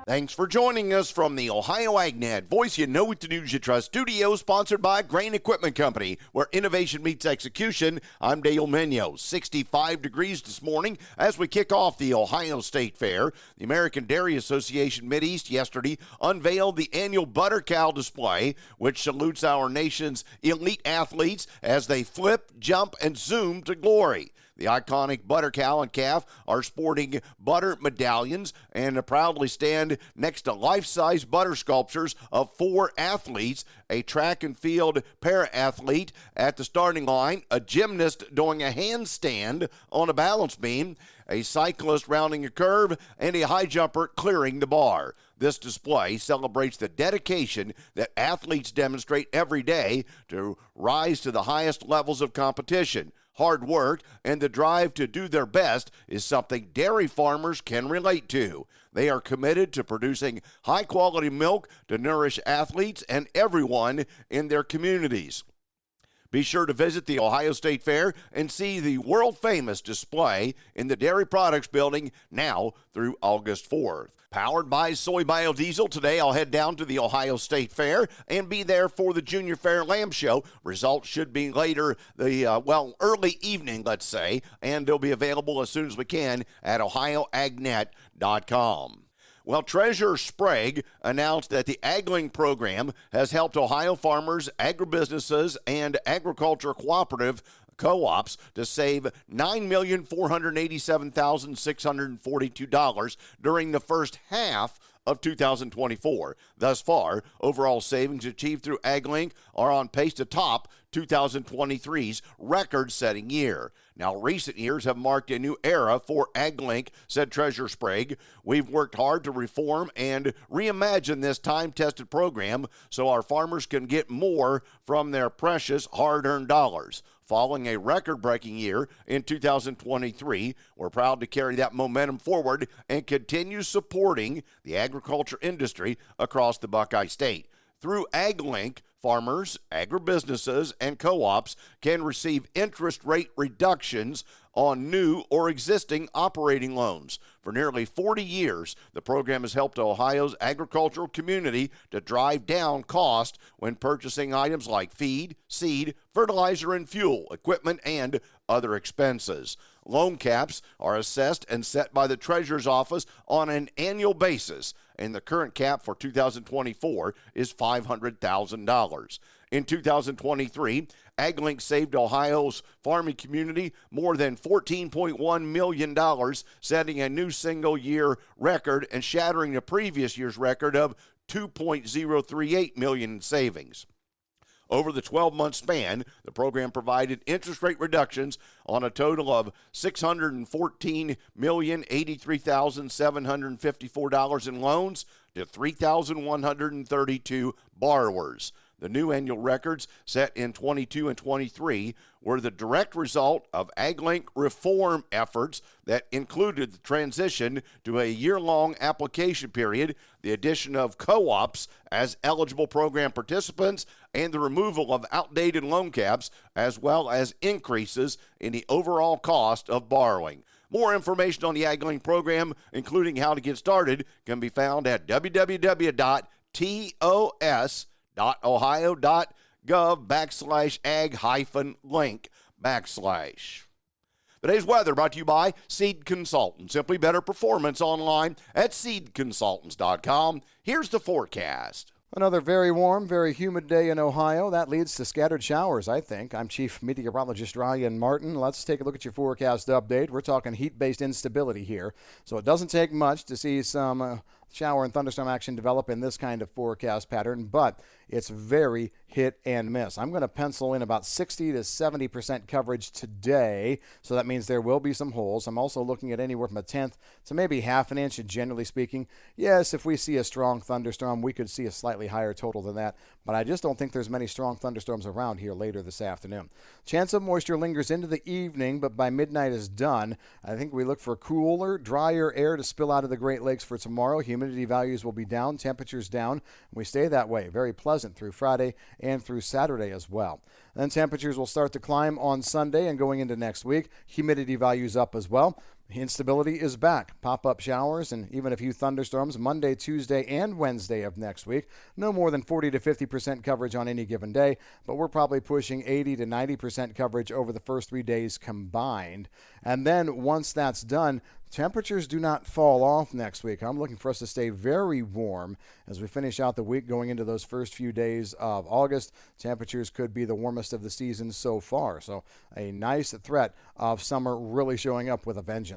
Thanks for joining us from the Ohio AgNet Voice You Know What to News You Trust studio, sponsored by Grain Equipment Company, where innovation meets execution. I'm Dale Munoz. 65 degrees this morning as we kick off the Ohio State Fair. The American Dairy Association Mideast yesterday unveiled the annual Butter Cow display, which salutes our nation's elite athletes as they flip, jump, and zoom to glory. The iconic butter cow and calf are sporting butter medallions and proudly stand next to life-size butter sculptures of 4 athletes, a track and field para-athlete at the starting line, a gymnast doing a handstand on a balance beam, a cyclist rounding a curve, and a high jumper clearing the bar. This display celebrates the dedication that athletes demonstrate every day to rise to the highest levels of competition. Hard work and the drive to do their best is something dairy farmers can relate to. They are committed to producing high-quality milk to nourish athletes and everyone in their communities. Be sure to visit the Ohio State Fair and see the world-famous display in the Dairy Products Building now through August 4th. Powered by Soy Biodiesel, today I'll head down to the Ohio State Fair and be there for the Junior Fair Lamb Show. Results should be later, early evening, let's say, and they'll be available as soon as we can at ohioagnet.com. Well, Treasurer Sprague announced that the AgLink program has helped Ohio farmers, agribusinesses, and agriculture cooperative co-ops to save $9,487,642 during the first half of 2024. Thus far, overall savings achieved through AgLink are on pace to top 2023's record-setting year. Now, recent years have marked a new era for AgLink, said Treasurer Sprague. We've worked hard to reform and reimagine this time-tested program so our farmers can get more from their precious hard-earned dollars. Following a record-breaking year in 2023, we're proud to carry that momentum forward and continue supporting the agriculture industry across the Buckeye State. Through AgLink, farmers, agribusinesses, and co-ops can receive interest rate reductions on new or existing operating loans. For nearly 40 years, the program has helped Ohio's agricultural community to drive down cost when purchasing items like feed, seed, fertilizer, and fuel, equipment, and other expenses. Loan caps are assessed and set by the Treasurer's Office on an annual basis, and the current cap for 2024 is $500,000. In 2023, AgLink saved Ohio's farming community more than $14.1 million, setting a new single-year record and shattering the previous year's record of $2.038 million in savings. Over the 12-month span, the program provided interest rate reductions on a total of $614,083,754 in loans to 3,132 borrowers. The new annual records set in 22 and 23 were the direct result of AgLink reform efforts that included the transition to a year-long application period, the addition of co-ops as eligible program participants, and the removal of outdated loan caps, as well as increases in the overall cost of borrowing. More information on the AgLink program, including how to get started, can be found at www.tos.ohio.gov/ag-link/. Today's weather brought to you by Seed Consultants. Simply better performance online at seedconsultants.com. Here's the forecast. Another very warm, very humid day in Ohio. That leads to scattered showers, I think. I'm Chief Meteorologist Ryan Martin. Let's take a look at your forecast update. We're talking heat-based instability here. So it doesn't take much to see some shower and thunderstorm action develop in this kind of forecast pattern, but it's very hit and miss. I'm going to pencil in about 60 to 70% coverage today, so that means there will be some holes. I'm also looking at anywhere from a tenth to maybe half an inch, generally speaking. Yes, if we see a strong thunderstorm, we could see a slightly higher total than that, but I just don't think there's many strong thunderstorms around here later this afternoon. Chance of moisture lingers into the evening, but by midnight is done. I think we look for cooler, drier air to spill out of the Great Lakes for tomorrow. Humidity values will be down, temperatures down. We stay that way. Very pleasant through Friday and through Saturday as well. Then temperatures will start to climb on Sunday and going into next week. Humidity values up as well. Instability is back. Pop-up showers and even a few thunderstorms Monday, Tuesday, and Wednesday of next week. No more than 40 to 50% coverage on any given day, but we're probably pushing 80 to 90% coverage over the first 3 days combined. And then once that's done, temperatures do not fall off next week. I'm looking for us to stay very warm as we finish out the week going into those first few days of August. Temperatures could be the warmest of the season so far. So a nice threat of summer really showing up with a vengeance.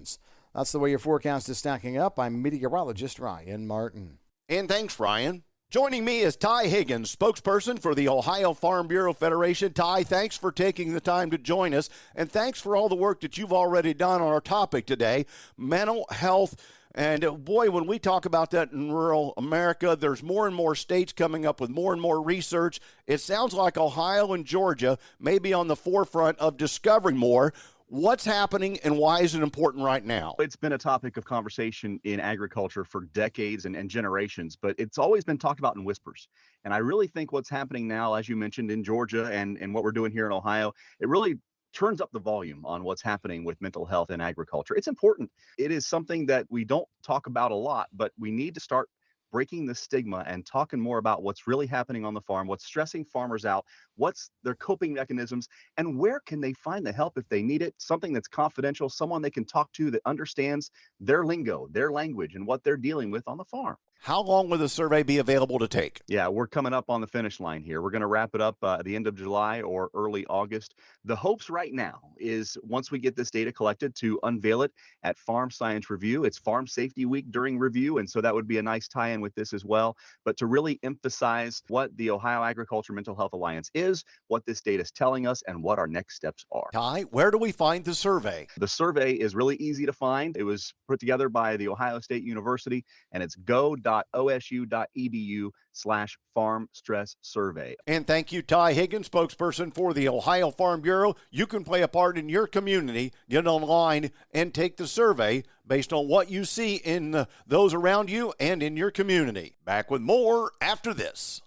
That's the way your forecast is stacking up. I'm meteorologist Ryan Martin. And thanks, Ryan. Joining me is Ty Higgins, spokesperson for the Ohio Farm Bureau Federation. Ty, thanks for taking the time to join us, and thanks for all the work that you've already done on our topic today, mental health. And boy, when we talk about that in rural America, there's more and more states coming up with more and more research. It sounds like Ohio and Georgia may be on the forefront of discovering more. What's happening and why is it important right now? It's been a topic of conversation in agriculture for decades and generations, but it's always been talked about in whispers. And I really think what's happening now, as you mentioned, in Georgia and what we're doing here in Ohio, it really turns up the volume on what's happening with mental health in agriculture. It's important. It is something that we don't talk about a lot, but we need to start breaking the stigma and talking more about what's really happening on the farm, what's stressing farmers out, what's their coping mechanisms, and where can they find the help if they need it, something that's confidential, someone they can talk to that understands their lingo, their language, and what they're dealing with on the farm. How long will the survey be available to take? Yeah, we're coming up on the finish line here. We're going to wrap it up at the end of July or early August. The hopes right now is once we get this data collected to unveil it at Farm Science Review. It's Farm Safety Week during review, and so that would be a nice tie-in with this as well. But to really emphasize what the Ohio Agriculture Mental Health Alliance is, what this data is telling us, and what our next steps are. Ty, where do we find the survey? The survey is really easy to find. It was put together by the Ohio State University, and it's go.osu.edu/farm stress survey. And thank you, Ty Higgins, spokesperson for the Ohio Farm Bureau. You can play a part in your community. Get online and take the survey based on what you see in those around you and in your community. Back with more after this.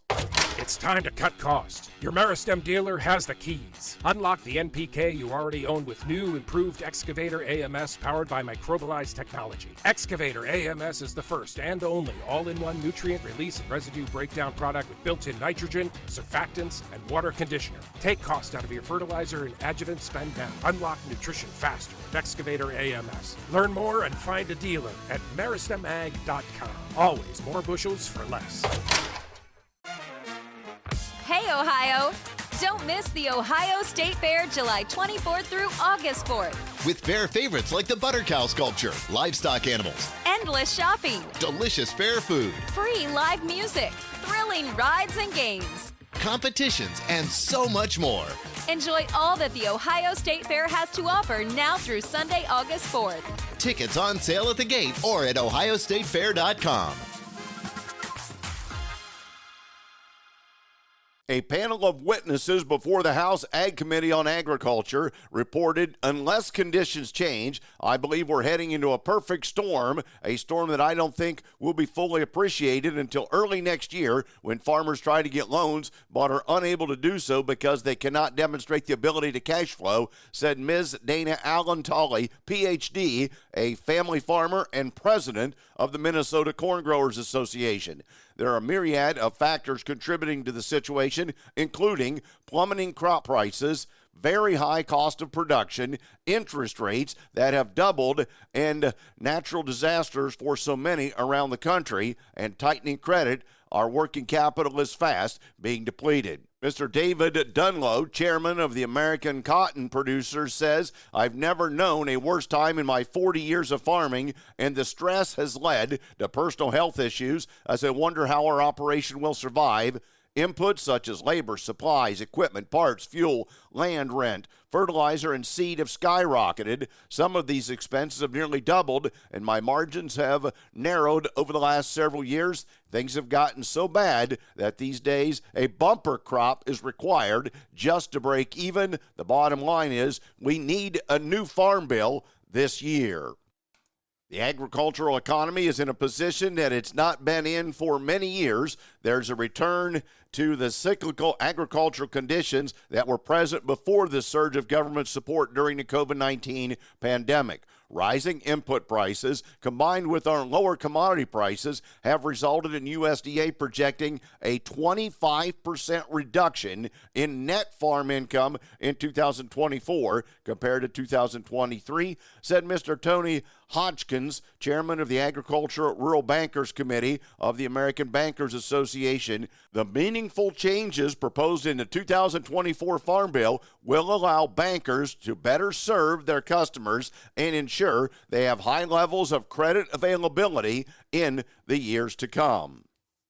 It's time to cut costs. Your Meristem dealer has the keys. Unlock the NPK you already own with new, improved Excavator AMS powered by microbialized technology. Excavator AMS is the first and only all-in-one nutrient release and residue breakdown product with built-in nitrogen, surfactants, and water conditioner. Take cost out of your fertilizer and adjuvant spend now. Unlock nutrition faster with Excavator AMS. Learn more and find a dealer at meristemag.com. Always more bushels for less. Hey, Ohio! Don't miss the Ohio State Fair July 24th through August 4th. With fair favorites like the butter cow sculpture, livestock animals, Endless shopping, delicious fair food, free live music, thrilling rides and games, competitions, and so much more. Enjoy all that the Ohio State Fair has to offer now through Sunday, August 4th. Tickets on sale at the gate or at ohiostatefair.com. A panel of witnesses before the House Ag Committee on Agriculture reported, unless conditions change, I believe we're heading into a perfect storm, a storm that I don't think will be fully appreciated until early next year when farmers try to get loans but are unable to do so because they cannot demonstrate the ability to cash flow, said Ms. Dana Allen-Tolley, Ph.D., a family farmer and president of the Minnesota Corn Growers Association. There are a myriad of factors contributing to the situation, including plummeting crop prices, very high cost of production, interest rates that have doubled, and natural disasters for so many around the country, and tightening credit. Our working capital is fast being depleted. Mr. David Dunlow, chairman of the American Cotton Producers, says, I've never known a worse time in my 40 years of farming, and the stress has led to personal health issues as I wonder how our operation will survive. Inputs such as labor, supplies, equipment, parts, fuel, land rent, fertilizer, and seed have skyrocketed. Some of these expenses have nearly doubled, and my margins have narrowed over the last several years. Things have gotten so bad that these days a bumper crop is required just to break even. The bottom line is we need a new farm bill this year. The agricultural economy is in a position that it's not been in for many years. There's a return to the cyclical agricultural conditions that were present before the surge of government support during the COVID-19 pandemic. Rising input prices combined with our lower commodity prices have resulted in USDA projecting a 25% reduction in net farm income in 2024 compared to 2023, said Mr. Tony Hodgkins, chairman of the Agricultural Rural Bankers Committee of the American Bankers Association. The meaningful changes proposed in the 2024 Farm Bill will allow bankers to better serve their customers and ensure they have high levels of credit availability in the years to come.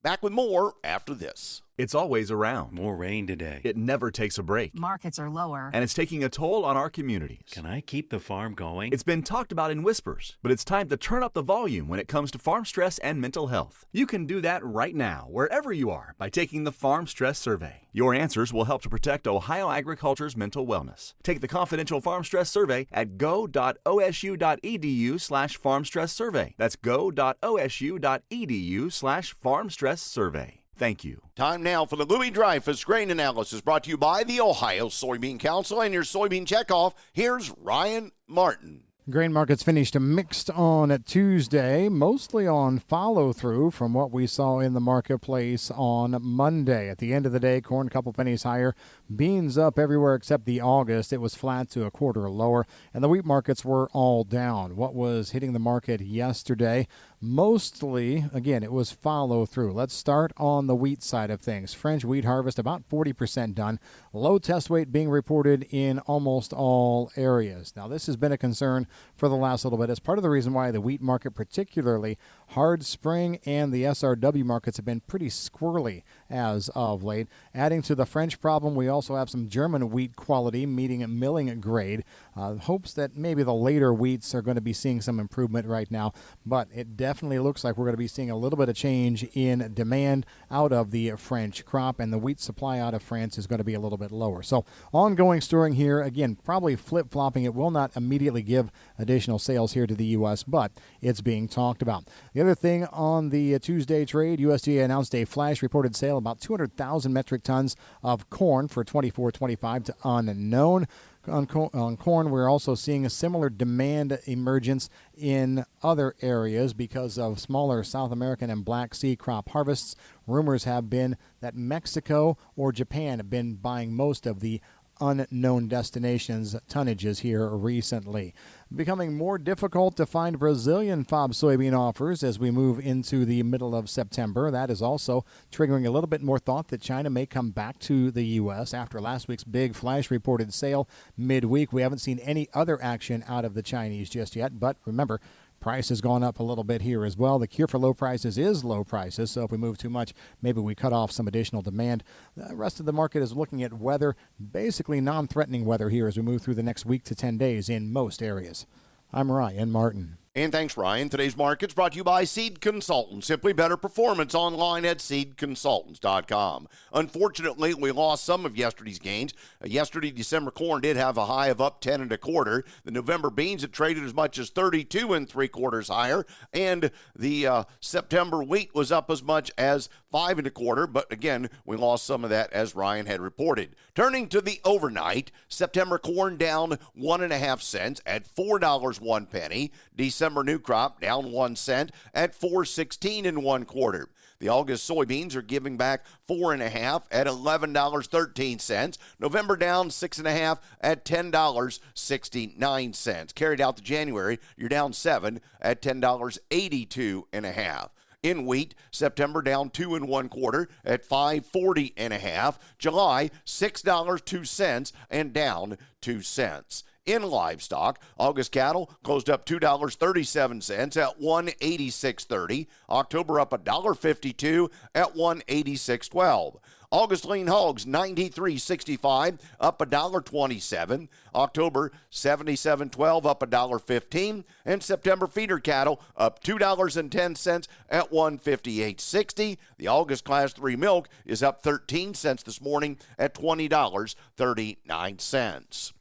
Back with more after this. It's always around. More rain today. It never takes a break. Markets are lower. And it's taking a toll on our communities. Can I keep the farm going? It's been talked about in whispers, but it's time to turn up the volume when it comes to farm stress and mental health. You can do that right now, wherever you are, by taking the Farm Stress Survey. Your answers will help to protect Ohio agriculture's mental wellness. Take the confidential Farm Stress Survey at go.osu.edu/farmstresssurvey. That's go.osu.edu/farmstresssurvey. Thank you. Time now for the Louis Dreyfus Grain Analysis, brought to you by the Ohio Soybean Council and your soybean checkoff. Here's Ryan Martin. Grain markets finished mixed on Tuesday, mostly on follow-through from what we saw in the marketplace on Monday. At the end of the day, corn a couple pennies higher, beans up everywhere except the August. It was flat to a quarter lower, and the wheat markets were all down. What was hitting the market yesterday? Mostly, again, it was follow-through. Let's start on the wheat side of things. French wheat harvest about 40% done. Low test weight being reported in almost all areas. Now, this has been a concern for the last little bit. It's part of the reason why the wheat market, particularly hard spring and the SRW markets, have been pretty squirrely as of late. Adding to the French problem, we also have some German wheat quality meeting a milling grade. Hopes that maybe the later wheats are going to be seeing some improvement right now, but it definitely looks like we're going to be seeing a little bit of change in demand out of the French crop, and the wheat supply out of France is going to be a little bit lower. So ongoing storing here, again, probably flip-flopping. It will not immediately give additional sales here to the U.S., but it's being talked about. The other thing on the Tuesday trade, USDA announced a flash reported sale about 200,000 metric tons of corn for 24-25 to unknown. On corn, we're also seeing a similar demand emergence in other areas because of smaller South American and Black Sea crop harvests. Rumors have been that Mexico or Japan have been buying most of the unknown destinations tonnages here recently. Becoming more difficult to find Brazilian FOB soybean offers as we move into the middle of September. That is also triggering a little bit more thought that China may come back to the U.S. after last week's big flash reported sale midweek. We haven't seen any other action out of the Chinese just yet, but remember, price has gone up a little bit here as well. The cure for low prices is low prices, so if we move too much, maybe we cut off some additional demand. The rest of the market is looking at weather, basically non-threatening weather here as we move through the next week to 10 days in most areas. I'm Ryan Martin. And thanks, Ryan. Today's market's brought to you by Seed Consultants. Simply better performance online at seedconsultants.com. Unfortunately, we lost some of yesterday's gains. Yesterday, December corn did have a high of up 10 1/4. The November beans had traded as much as 32 3/4 higher. And the September wheat was up as much as 5 1/4. But again, we lost some of that as Ryan had reported. Turning to the overnight, September corn down 1.5 cents at $4 1 penny. December new crop down 1 cent at $4.16 1/4. The August soybeans are giving back 4.5 at $11.13. November down 6.5 at $10.69. Carried out to January, you're down 7 at $10.82.5. In wheat, September down 2 1/4 at $5.40.5. July, $6.02 and down 2 cents. In livestock, August cattle closed up $2.37 at $186.30. October up $1.52 at $186.12. August lean hogs, $93.65, up $1.27. October, $77.12, up $1.15. And September feeder cattle, up $2.10 at $158.60. The August Class 3 milk is up 13 cents this morning at $20.39.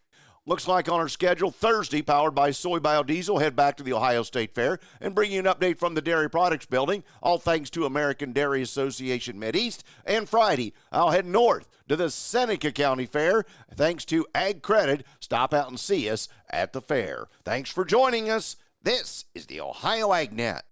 Looks like on our schedule, Thursday, powered by Soy Biodiesel, head back to the Ohio State Fair and bring you an update from the Dairy Products Building, all thanks to American Dairy Association Mideast. And Friday, I'll head north to the Seneca County Fair, thanks to Ag Credit. Stop out and see us at the fair. Thanks for joining us. This is the Ohio AgNet.